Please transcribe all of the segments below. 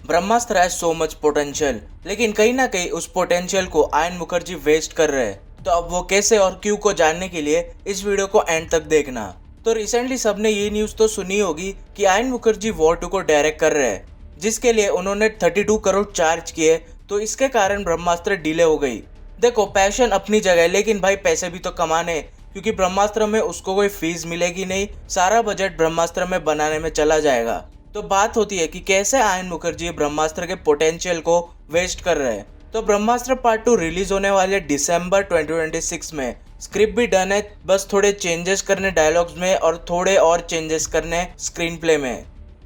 Brahmastra has so much potential, लेकिन कहीं ना कहीं उस पोटेंशियल को आयन मुखर्जी वेस्ट कर रहे हैं। तो अब वो कैसे और क्यों को जानने के लिए इस वीडियो को एंड तक देखना। तो रिसेंटली सबने ये न्यूज तो सुनी होगी कि आयन मुखर्जी वॉर 2 को डायरेक्ट कर रहे हैं, जिसके लिए उन्होंने 32 करोड़ चार्ज किए। तो इसके कारण ब्रह्मास्त्र डिले हो गई। देखो, पैशन अपनी जगह है, लेकिन भाई पैसे भी तो कमाने हैं, क्योंकि ब्रह्मास्त्र में उसको कोई फीस मिलेगी नहीं, सारा बजट ब्रह्मास्त्र में बनाने में चला जाएगा। तो बात होती है कि कैसे आयन मुखर्जी ब्रह्मास्त्र के पोटेंशियल को वेस्ट कर रहे हैं। तो ब्रह्मास्त्र पार्ट 2 रिलीज होने वाले दिसंबर 2026 में। स्क्रिप्ट भी डन है, बस थोड़े चेंजेस करने डायलॉग्स में और थोड़े और चेंजेस करने स्क्रीन प्ले में।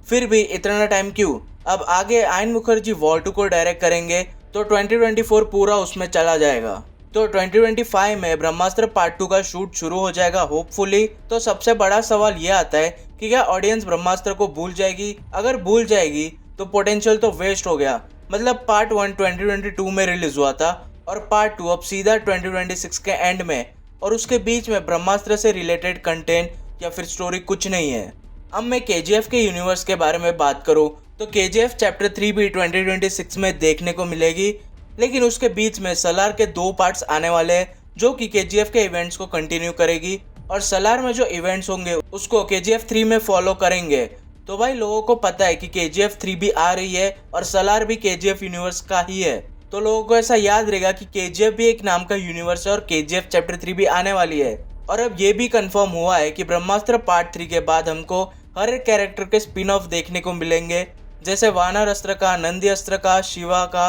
फिर भी इतना टाइम क्यों? अब आगे आयन मुखर्जी वॉर 2 को डायरेक्ट करेंगे, तो 2024 पूरा उसमें चला जाएगा। तो 2025 में ब्रह्मास्त्र पार्ट 2 का शूट शुरू हो जाएगा होपफुली। तो सबसे बड़ा सवाल ये आता है कि क्या ऑडियंस ब्रह्मास्त्र को भूल जाएगी? अगर भूल जाएगी तो पोटेंशियल तो वेस्ट हो गया। मतलब पार्ट 1 2022 में रिलीज हुआ था और पार्ट 2 अब सीधा 2026 के एंड में, और उसके बीच में ब्रह्मास्त्र से रिलेटेड कंटेंट या फिर स्टोरी कुछ नहीं है। अब मैं KGF के यूनिवर्स के बारे में बात करूँ तो KGF चैप्टर 3 भी 2026 में देखने को मिलेगी, लेकिन उसके बीच में सलार के 2 पार्ट्स आने वाले हैं जो कि KGF के इवेंट्स को कंटिन्यू करेगी, और सलार में जो इवेंट्स होंगे उसको KGF 3 में फॉलो करेंगे। तो भाई लोगों को पता है कि KGF 3 भी आ रही है और सलार भी KGF यूनिवर्स का ही है। तो लोगों को ऐसा याद रहेगा कि KGF भी एक नाम का यूनिवर्स है और KGF चैप्टर 3 भी आने वाली है। और अब ये भी कंफर्म हुआ है कि ब्रह्मास्त्र पार्ट 3 के बाद हमको हर एक कैरेक्टर के स्पिन ऑफ देखने को मिलेंगे, जैसे वानर अस्त्र का, नंदी अस्त्र का, शिवा का,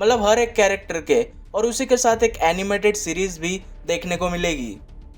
मतलब हर एक कैरेक्टर के। और उसी के साथ एक एनिमेटेड सीरीज भी देखने को मिलेगी।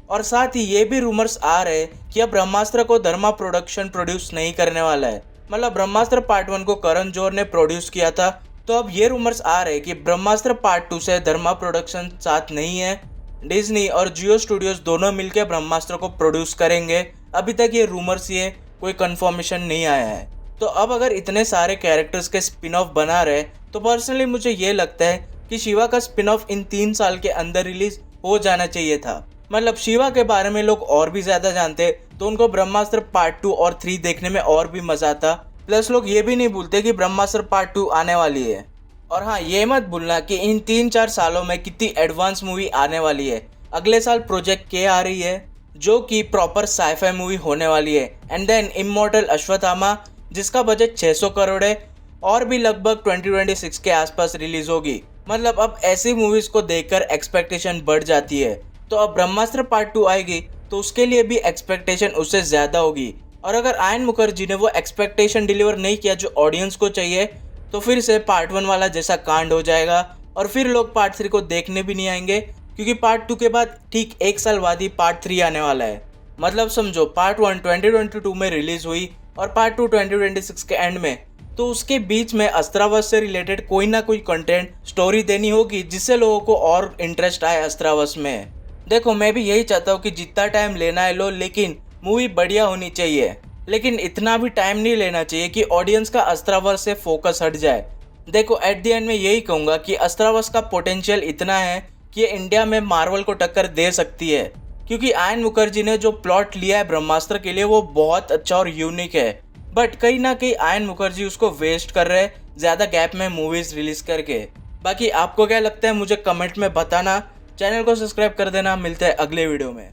और साथ ही ये भी रूमर्स आ रहे हैं कि अब ब्रह्मास्त्र को धर्मा प्रोडक्शन प्रोड्यूस नहीं करने वाला है। मतलब ब्रह्मास्त्र पार्ट 1 को करण जौहर ने प्रोड्यूस किया था, तो अब ये रूमर्स आ रहे हैं कि ब्रह्मास्त्र पार्ट 2 से धर्मा प्रोडक्शन साथ नहीं है, डिज्नी और जियो स्टूडियोज दोनों मिलकर ब्रह्मास्त्र को प्रोड्यूस करेंगे। अभी तक ये रूमर्स ही है, कोई कंफर्मेशन नहीं आया है। तो अब अगर इतने सारे कैरेक्टर्स के स्पिन ऑफ बना रहे, तो पर्सनली मुझे ये लगता है कि शिवा का स्पिन ऑफ इन 3 साल के अंदर रिलीज हो जाना चाहिए था। मतलब शिवा के बारे में लोग और भी ज्यादा जानते, तो उनको ब्रह्मास्त्र पार्ट 2 और 3 देखने में और भी मजा आता। प्लस लोग ये भी नहीं भूलते कि ब्रह्मास्त्र पार्ट 2 आने वाली है। और हाँ, ये मत भूलना कि इन 3-4 सालों में कितनी एडवांस मूवी आने वाली है। अगले साल प्रोजेक्ट के आ रही है, जो कि प्रॉपर साइफाई मूवी होने वाली है। एंड देन इमॉर्टल अश्वत्थामा, जिसका बजट 600 करोड़ है और भी लगभग 2026 के आसपास रिलीज होगी। मतलब अब ऐसी मूवीज को देखकर एक्सपेक्टेशन बढ़ जाती है। तो अब ब्रह्मास्त्र पार्ट 2 आएगी तो उसके लिए भी एक्सपेक्टेशन उससे ज्यादा होगी। और अगर आयन मुखर्जी ने वो एक्सपेक्टेशन डिलीवर नहीं किया जो ऑडियंस को चाहिए, तो फिर से पार्ट 1 वाला जैसा कांड हो जाएगा और फिर लोग पार्ट 3 को देखने भी नहीं आएंगे, क्योंकि पार्ट 2 के बाद ठीक 1 साल बाद ही पार्ट 3 आने वाला है। मतलब समझो, पार्ट 1 2022 में रिलीज हुई और पार्ट 2 2026 के एंड में, तो उसके बीच में अस्त्रावस से रिलेटेड कोई ना कोई कंटेंट स्टोरी देनी होगी, जिससे लोगों को और इंटरेस्ट आए अस्त्रावस में। देखो, मैं भी यही चाहता हूँ कि जितना टाइम लेना है लो, लेकिन मूवी बढ़िया होनी चाहिए। लेकिन इतना भी टाइम नहीं लेना चाहिए कि ऑडियंस का अस्त्रावस से फोकस हट जाए। देखो, एट द एंड में यही कहूँगा कि अस्त्रावस का पोटेंशियल इतना है कि ये इंडिया में मार्वल को टक्कर दे सकती है, क्योंकि आयन मुखर्जी ने जो प्लॉट लिया है ब्रह्मास्त्र के लिए वो बहुत अच्छा और यूनिक है। बट कहीं ना कहीं आयन मुखर्जी उसको वेस्ट कर रहे हैं ज़्यादा गैप में मूवीज़ रिलीज करके। बाकी आपको क्या लगता है मुझे कमेंट में बताना। चैनल को सब्सक्राइब कर देना। मिलते हैं अगले वीडियो में।